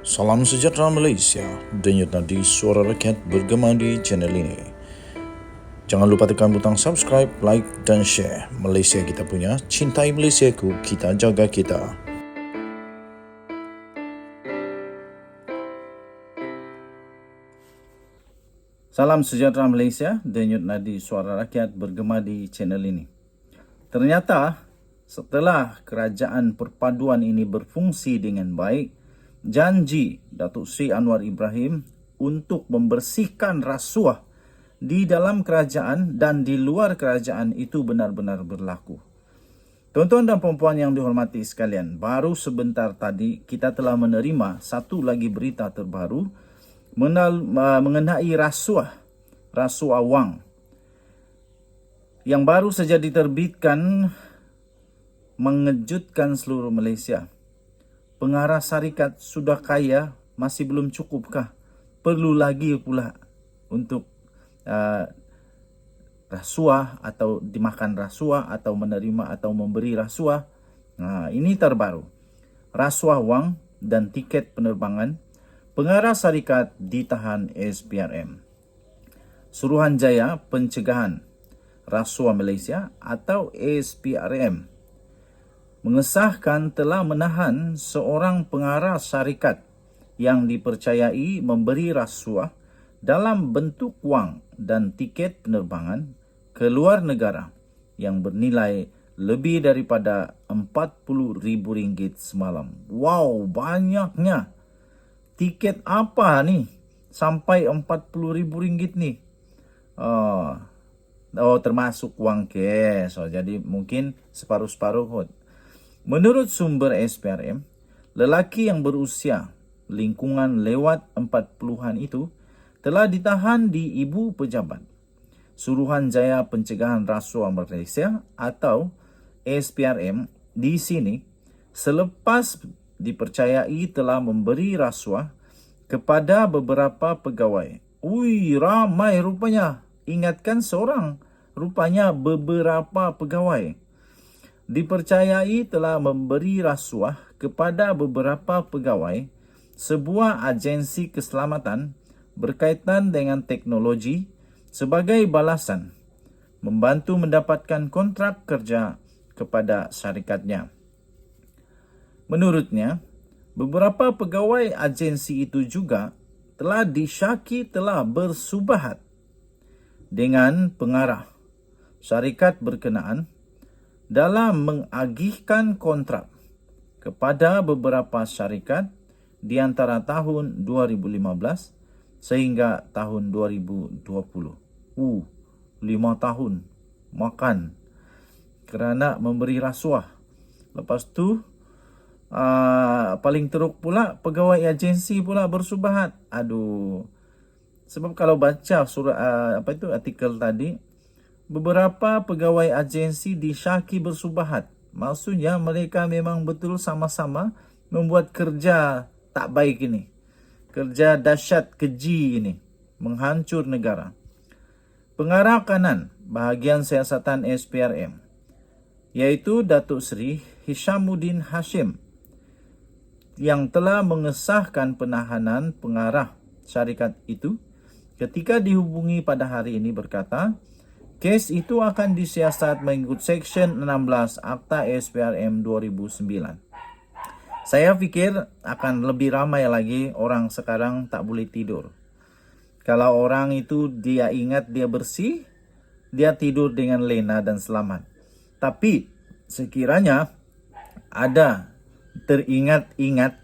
Salam sejahtera Malaysia, denyut nadi suara rakyat bergema di channel ini. Jangan lupa tekan butang subscribe, like dan share. Malaysia kita punya, cintai Malaysiaku, kita jaga kita. Salam sejahtera Malaysia, denyut nadi suara rakyat bergema di channel ini. Ternyata setelah kerajaan perpaduan ini berfungsi dengan baik, janji Datuk Seri Anwar Ibrahim untuk membersihkan rasuah di dalam kerajaan dan di luar kerajaan itu benar-benar berlaku. Tuan-tuan dan puan-puan yang dihormati sekalian, baru sebentar tadi kita telah menerima satu lagi berita terbaru mengenai rasuah wang yang baru saja diterbitkan, mengejutkan seluruh Malaysia. Pengarah syarikat sudah kaya, masih belum cukupkah? Perlu lagi pula untuk rasuah atau dimakan rasuah atau menerima atau memberi rasuah. Ini terbaru. Rasuah wang dan tiket penerbangan. Pengarah syarikat ditahan SPRM. Suruhanjaya Pencegahan Rasuah Malaysia atau SPRM mengesahkan telah menahan seorang pengarah syarikat yang dipercayai memberi rasuah dalam bentuk wang dan tiket penerbangan ke luar negara yang bernilai lebih daripada RM40,000 semalam. Wow, banyaknya. Tiket apa ni sampai RM40,000 ni? Termasuk wang cash. Jadi mungkin separuh-separuh kot. Menurut sumber SPRM, lelaki yang berusia lingkungan lewat 40-an itu telah ditahan di Ibu Pejabat Suruhanjaya Pencegahan Rasuah Malaysia atau SPRM di sini selepas dipercayai telah memberi rasuah kepada beberapa pegawai. Ramai rupanya. Ingatkan seorang, rupanya beberapa pegawai. Dipercayai telah memberi rasuah kepada beberapa pegawai sebuah agensi keselamatan berkaitan dengan teknologi sebagai balasan membantu mendapatkan kontrak kerja kepada syarikatnya. Menurutnya, beberapa pegawai agensi itu juga telah disyaki telah bersubahat dengan pengarah syarikat berkenaan dalam mengagihkan kontrak kepada beberapa syarikat di antara tahun 2015 sehingga tahun 2020. 5 tahun makan kerana memberi rasuah. Lepas tu paling teruk pula pegawai agensi pula bersubahat. Sebab kalau baca artikel tadi, beberapa pegawai agensi disyaki bersubahat. Maksudnya mereka memang betul sama-sama membuat kerja tak baik ini. Kerja dahsyat, keji ini. Menghancur negara. Pengarah kanan bahagian siasatan SPRM, iaitu Datuk Seri Hishamuddin Hashim, yang telah mengesahkan penahanan pengarah syarikat itu, ketika dihubungi pada hari ini berkata, kes itu akan disiasat mengikut Seksyen 16 Akta SPRM 2009. Saya fikir akan lebih ramai lagi orang sekarang tak boleh tidur. Kalau orang itu dia ingat dia bersih, dia tidur dengan lena dan selamat. Tapi sekiranya ada teringat-ingat,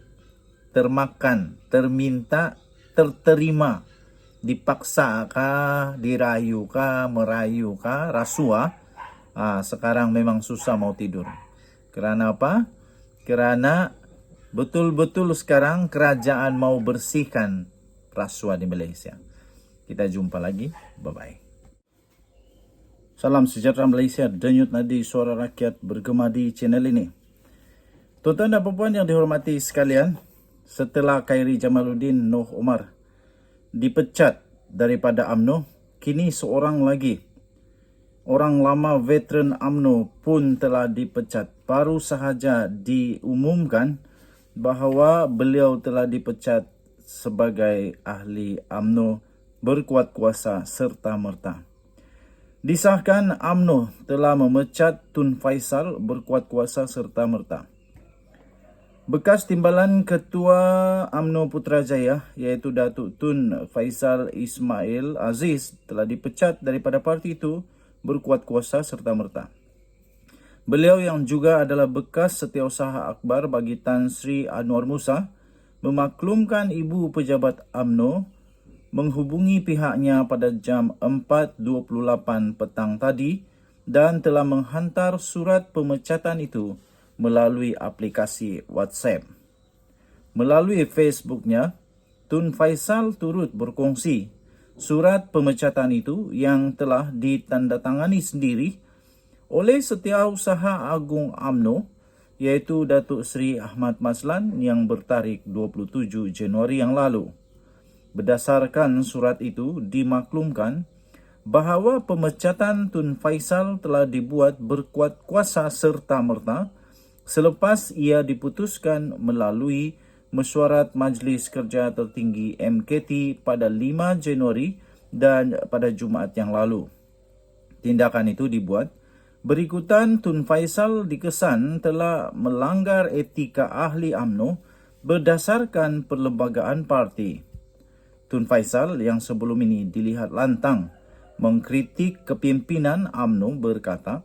termakan, terminta, terterima, dipaksakah, dirayukah, merayukah, rasuah, sekarang memang susah mau tidur. Kerana apa? Kerana betul-betul sekarang kerajaan mau bersihkan rasuah di Malaysia. Kita jumpa lagi. Bye-bye. Salam sejahtera Malaysia, denyut nadi suara rakyat bergema di channel ini. Tuan-tuan dan puan yang dihormati sekalian, setelah Khairi Jamaluddin Noh Omar dipecat daripada UMNO, kini seorang lagi, orang lama veteran UMNO pun telah dipecat. Baru sahaja diumumkan bahawa beliau telah dipecat sebagai ahli UMNO berkuat kuasa serta-merta. Disahkan UMNO telah memecat Tun Faisal berkuat kuasa serta-merta. Bekas timbalan Ketua UMNO Putrajaya iaitu Datuk Tun Faisal Ismail Aziz telah dipecat daripada parti itu berkuat kuasa serta-merta. Beliau yang juga adalah bekas setiausaha akbar bagi Tan Sri Anwar Musa memaklumkan ibu pejabat UMNO menghubungi pihaknya pada jam 4.28 petang tadi dan telah menghantar surat pemecatan itu melalui aplikasi WhatsApp. Melalui Facebooknya, Tun Faisal turut berkongsi surat pemecatan itu yang telah ditandatangani sendiri oleh Setiausaha Agung UMNO iaitu Datuk Seri Ahmad Mazlan yang bertarikh 27 Januari yang lalu. Berdasarkan surat itu dimaklumkan bahawa pemecatan Tun Faisal telah dibuat berkuat kuasa serta-merta selepas ia diputuskan melalui mesyuarat Majlis Kerja Tertinggi MKT pada 5 Januari dan pada Jumaat yang lalu. Tindakan itu dibuat berikutan Tun Faisal dikesan telah melanggar etika ahli UMNO berdasarkan perlembagaan parti. Tun Faisal yang sebelum ini dilihat lantang mengkritik kepimpinan UMNO berkata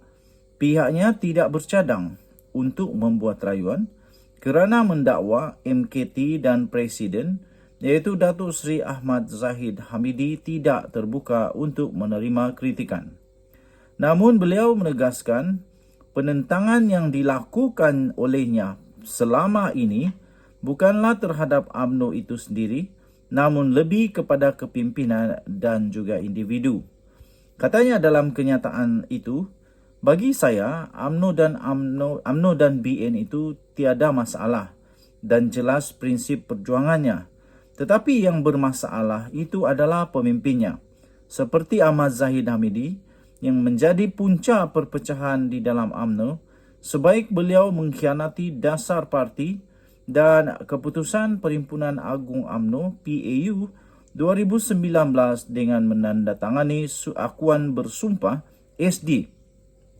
pihaknya tidak bercadang untuk membuat rayuan kerana mendakwa MKT dan Presiden iaitu Datuk Seri Ahmad Zahid Hamidi tidak terbuka untuk menerima kritikan. Namun beliau menegaskan penentangan yang dilakukan olehnya selama ini bukanlah terhadap UMNO itu sendiri namun lebih kepada kepimpinan dan juga individu. Katanya dalam kenyataan itu, bagi saya, UMNO dan BN itu tiada masalah dan jelas prinsip perjuangannya. Tetapi yang bermasalah itu adalah pemimpinnya. Seperti Ahmad Zahid Hamidi yang menjadi punca perpecahan di dalam UMNO, sebaik beliau mengkhianati dasar parti dan keputusan Perhimpunan Agung UMNO PAU 2019 dengan menandatangani Akuan Bersumpah SD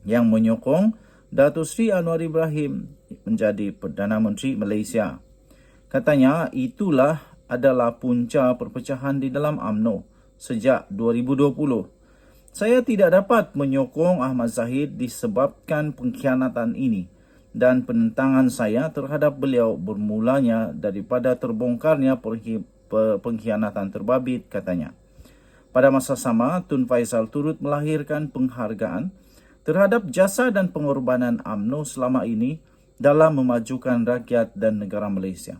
yang menyokong Datuk Seri Anwar Ibrahim menjadi Perdana Menteri Malaysia. Katanya itulah adalah punca perpecahan di dalam UMNO sejak 2020. Saya tidak dapat menyokong Ahmad Zahid disebabkan pengkhianatan ini dan penentangan saya terhadap beliau bermulanya daripada terbongkarnya pengkhianatan terbabit, katanya. Pada masa sama, Tun Faisal turut melahirkan penghargaan terhadap jasa dan pengorbanan UMNO selama ini dalam memajukan rakyat dan negara Malaysia.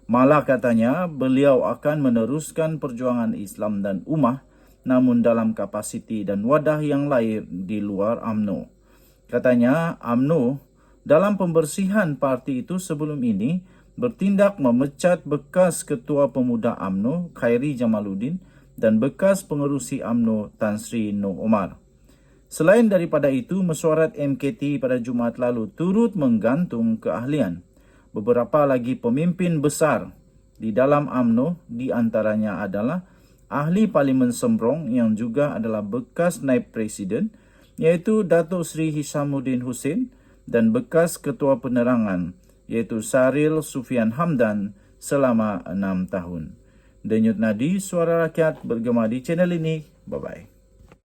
Malah katanya, beliau akan meneruskan perjuangan Islam dan ummah namun dalam kapasiti dan wadah yang lain di luar UMNO. Katanya, UMNO dalam pembersihan parti itu sebelum ini bertindak memecat bekas Ketua Pemuda UMNO Khairi Jamaluddin dan bekas pengerusi UMNO Tan Sri Noh Omar. Selain daripada itu, mesyuarat MKT pada Jumaat lalu turut menggantung keahlian beberapa lagi pemimpin besar di dalam UMNO, di antaranya adalah ahli Parlimen Sembrong yang juga adalah bekas Naib Presiden iaitu Datuk Seri Hishamuddin Hussein dan bekas Ketua Penerangan iaitu Saril Sufian Hamdan selama 6 tahun. Denyut nadi Suara Rakyat bergema di channel ini. Bye-bye.